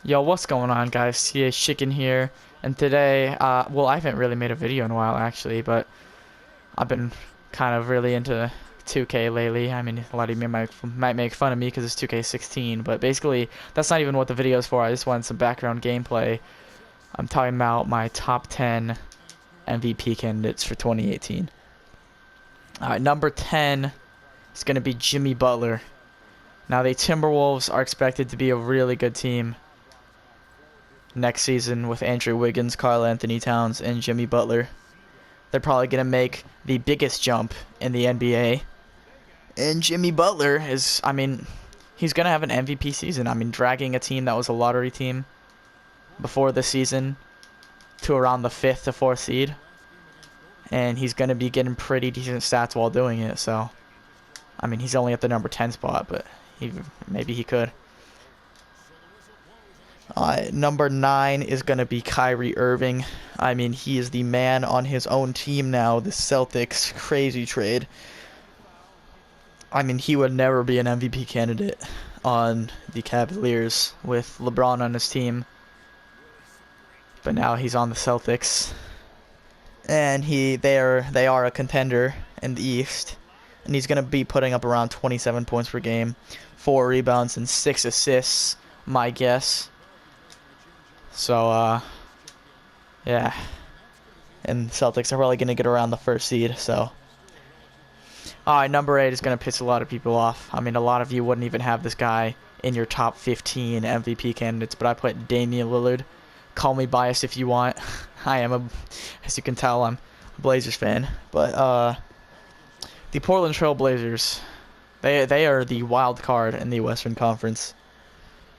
Yo, what's going on, guys? Thchicken here, and today, well, I haven't really made a video in a while, actually, but I've been kind of really into 2K lately. I mean, a lot of you might make fun of me because it's 2K16, but basically, that's not even what the video is for. I just wanted some background gameplay. I'm talking about my top 10 MVP candidates for 2018. Alright, number 10 is going to be Jimmy Butler. Now, the Timberwolves are expected to be a really good team next season with Andrew Wiggins, Karl Anthony Towns, and Jimmy Butler. They're probably going to make the biggest jump in the NBA. And Jimmy Butler is, I mean, he's going to have an MVP season. I mean, dragging a team that was a lottery team before the season to around the 5th to 4th seed. And he's going to be getting pretty decent stats while doing it. So, I mean, he's only at the number 10 spot, but maybe he could. Number 9 is going to be Kyrie Irving. I mean, he is the man on his own team now. The Celtics, crazy trade. I mean, he would never be an MVP candidate on the Cavaliers with LeBron on his team. But now he's on the Celtics. And they are a contender in the East. And he's going to be putting up around 27 points per game, 4 rebounds, and 6 assists, my guess. So, yeah. And Celtics are probably going to get around the 1st seed, so. Alright, number 8 is going to piss a lot of people off. I mean, a lot of you wouldn't even have this guy in your top 15 MVP candidates, but I put Damian Lillard. Call me biased if you want. As you can tell, I'm a Blazers fan. But, the Portland Trail Blazers, they are the wild card in the Western Conference.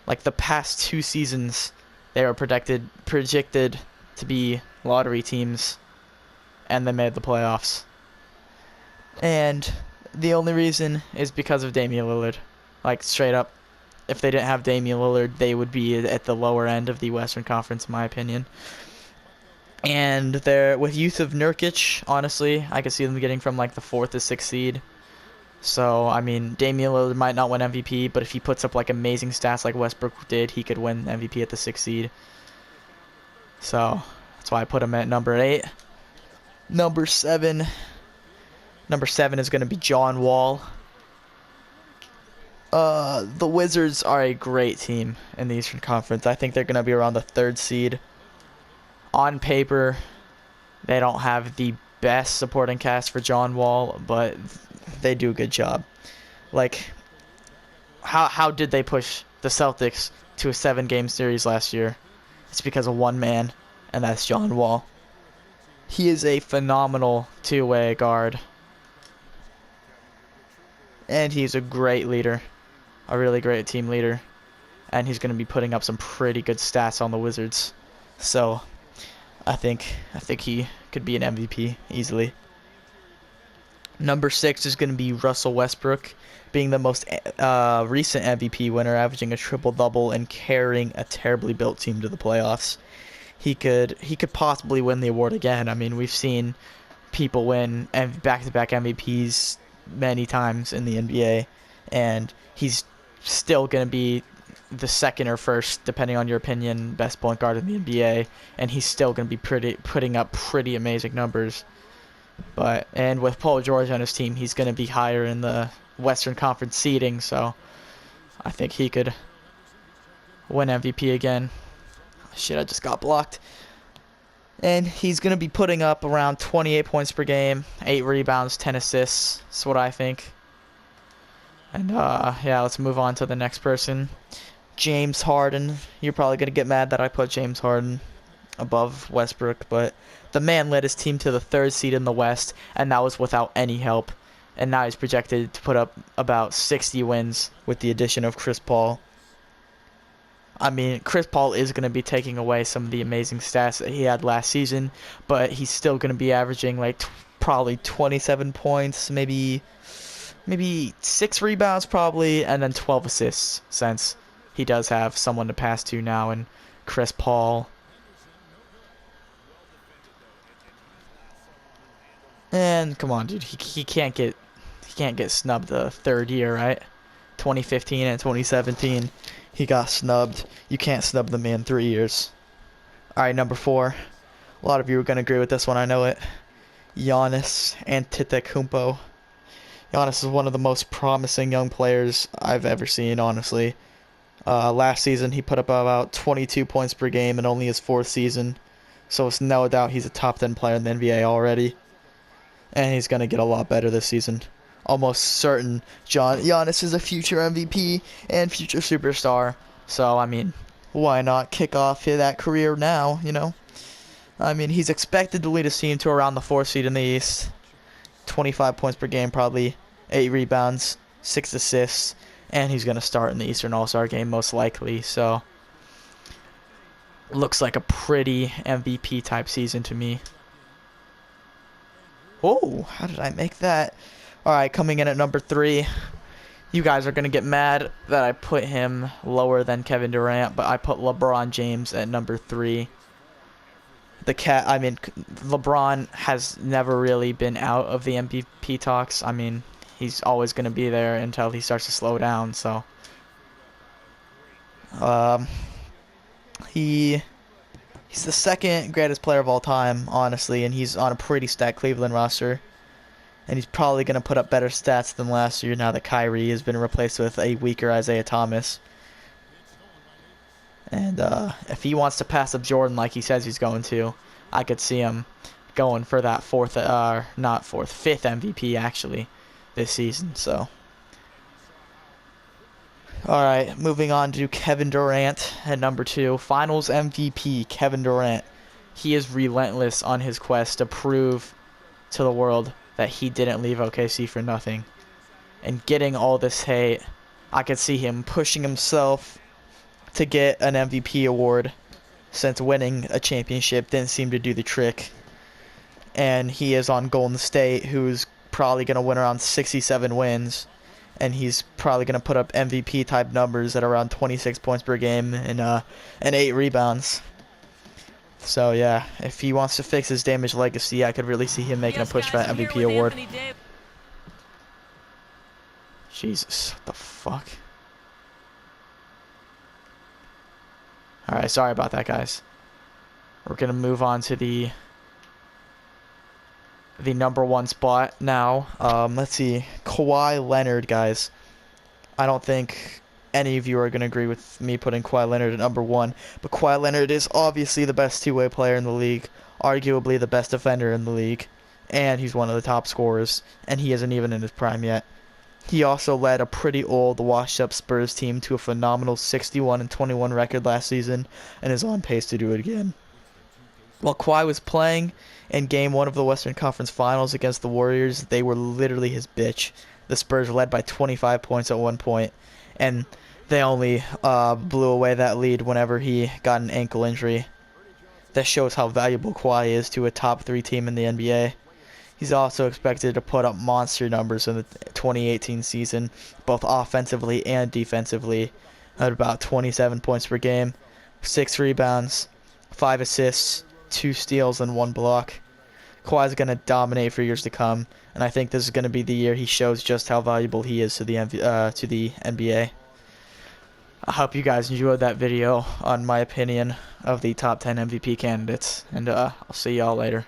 Like, the past 2 seasons, they were predicted to be lottery teams, and they made the playoffs. And the only reason is because of Damian Lillard. Like, straight up, if they didn't have Damian Lillard, they would be at the lower end of the Western Conference, in my opinion. And they're with youth of Nurkic, honestly, I could see them getting from like the 4th to 6th seed. So, I mean, Damian Lillard might not win MVP, but if he puts up like amazing stats like Westbrook did, he could win MVP at the 6th seed. So, that's why I put him at number 8. Number 7 is going to be John Wall. The Wizards are a great team in the Eastern Conference. I think they're going to be around the 3rd seed. On paper, they don't have the best supporting cast for John Wall, but they do a good job. Like, how did they push the Celtics to a 7-game series last year? It's because of one man, and that's John Wall. He is a phenomenal two-way guard. And he's a great leader. A really great team leader. And he's going to be putting up some pretty good stats on the Wizards. So, I think he could be an MVP easily. Number 6 is going to be Russell Westbrook, being the most recent MVP winner, averaging a triple-double and carrying a terribly built team to the playoffs. He could possibly win the award again. I mean, we've seen people win back-to-back MVPs many times in the NBA, and he's still going to be the 2nd or 1st, depending on your opinion, best point guard in the NBA, and he's still going to be putting up pretty amazing numbers. And with Paul George on his team, he's going to be higher in the Western Conference seeding, so I think he could win MVP again. Shit, I just got blocked. And he's going to be putting up around 28 points per game, 8 rebounds, 10 assists. That's what I think. And, yeah, let's move on to the next person. James Harden. You're probably going to get mad that I put James Harden above Westbrook, but the man led his team to the 3rd seed in the West, and that was without any help. And now he's projected to put up about 60 wins with the addition of Chris Paul. I mean, Chris Paul is going to be taking away some of the amazing stats that he had last season, but he's still going to be averaging like probably 27 points, maybe 6 rebounds probably, and then 12 assists, since he does have someone to pass to now in Chris Paul. And come on, dude, he can't get snubbed the 3rd year, right? 2015 and 2017. He got snubbed. You can't snub the man 3 years. All right, number 4. A lot of you are going to agree with this one, I know it. Giannis Antetokounmpo. Giannis is one of the most promising young players I've ever seen, honestly. Last season, he put up about 22 points per game in only his 4th season. So it's no doubt he's a top 10 player in the NBA already. And he's going to get a lot better this season. Almost certain Giannis is a future MVP and future superstar. So, I mean, why not kick off that career now, you know? I mean, he's expected to lead his team to around the 4th seed in the East. 25 points per game, probably 8 rebounds, 6 assists, and he's going to start in the Eastern All-Star game most likely. So, looks like a pretty MVP type season to me. Oh, how did I make that? All right, coming in at number 3. You guys are going to get mad that I put him lower than Kevin Durant, but I put LeBron James at number 3. LeBron has never really been out of the MVP talks. I mean, he's always going to be there until he starts to slow down, so. He's the 2nd greatest player of all time, honestly, and he's on a pretty stacked Cleveland roster. And he's probably going to put up better stats than last year now that Kyrie has been replaced with a weaker Isaiah Thomas. And if he wants to pass up Jordan like he says he's going to, I could see him going for that 5th MVP actually this season. So, all right, moving on to Kevin Durant at number 2. Finals MVP Kevin Durant. He is relentless on his quest to prove to the world that he didn't leave OKC for nothing. And getting all this hate, I could see him pushing himself to get an MVP award, since winning a championship didn't seem to do the trick. And he is on Golden State, who's probably going to win around 67 wins. And he's probably going to put up MVP type numbers at around 26 points per game and 8 rebounds. So yeah, if he wants to fix his damaged legacy, I could really see him making a push for that MVP award. Jesus, what the fuck? Alright, sorry about that, guys. We're going to move on to the number 1 spot now. Let's see. Kawhi Leonard, guys. I don't think any of you are going to agree with me putting Kawhi Leonard at number 1. But Kawhi Leonard is obviously the best two-way player in the league. Arguably the best defender in the league. And he's one of the top scorers. And he isn't even in his prime yet. He also led a pretty old, washed-up Spurs team to a phenomenal 61-21 record last season, and is on pace to do it again. While Kawhi was playing in Game 1 of the Western Conference Finals against the Warriors, they were literally his bitch. The Spurs led by 25 points at one point, and they only blew away that lead whenever he got an ankle injury. That shows how valuable Kawhi is to a top 3 team in the NBA. He's also expected to put up monster numbers in the 2018 season, both offensively and defensively, at about 27 points per game, 6 rebounds, 5 assists, 2 steals, and 1 block. Kawhi's going to dominate for years to come, and I think this is going to be the year he shows just how valuable he is to the NBA. I hope you guys enjoyed that video on my opinion of the top 10 MVP candidates, and I'll see y'all later.